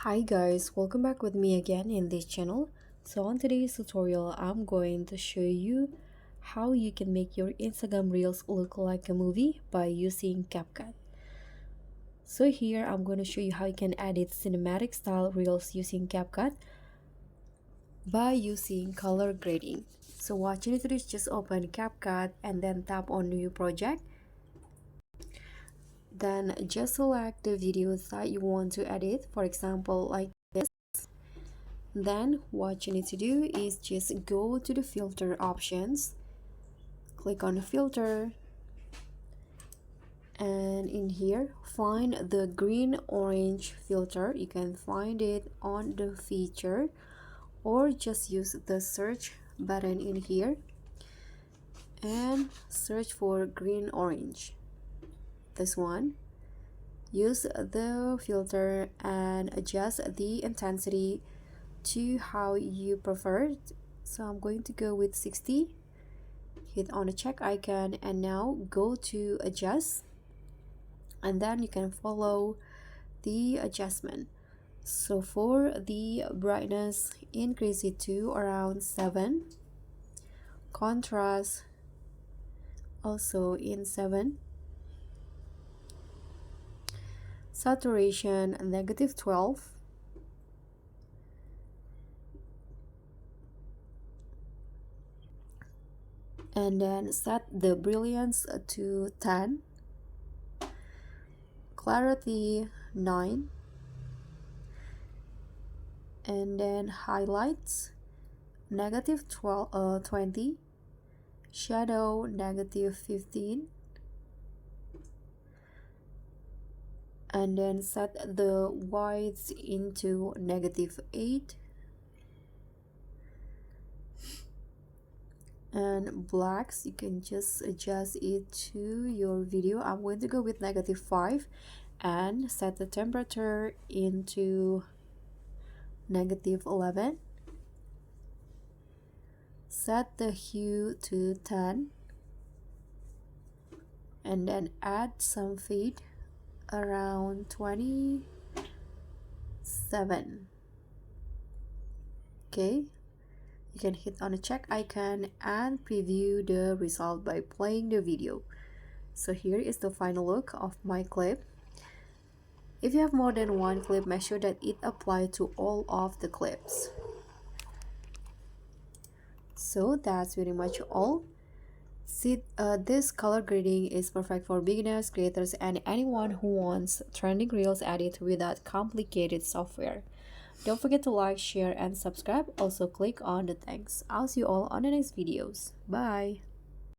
Hi guys, welcome back with me again in this channel. So on today's tutorial, I'm going to show you how you can make your Instagram Reels look like a movie by using CapCut. So here I'm going to show you how you can edit cinematic style Reels using CapCut by using color grading. So what you need to do is just open CapCut and then tap on new project. Then just select the videos that you want to edit, for example like this. Then what you need to do is just go to the filter options, click on the filter, and in here find the green orange filter. You can find it on the feature or just use the search button in here and search for green orange, this one. Use the filter and adjust the intensity to how you prefer it. So I'm going to go with 60. Hit on the check icon and now go to adjust, and then you can follow the adjustment. So for the brightness, increase it to around 7, contrast also in 7, saturation -12, and then set the brilliance to 10, clarity 9, and then highlights -20, shadow -15, and then set the whites into -8, and blacks you can just adjust it to your video. I'm going to go with -5 and set the temperature into -11, set the hue to 10, and then add some fade around 27. Okay, you can hit on the check icon and preview the result by playing the video. So here is the final look of my clip. If you have more than one clip, make sure that it applies to all of the clips. So that's pretty much all. This color grading is perfect for beginners, creators, and anyone who wants trending reels edit without complicated software. Don't forget to like, share, and subscribe. Also click on the thanks. I'll see you all on the next videos. Bye!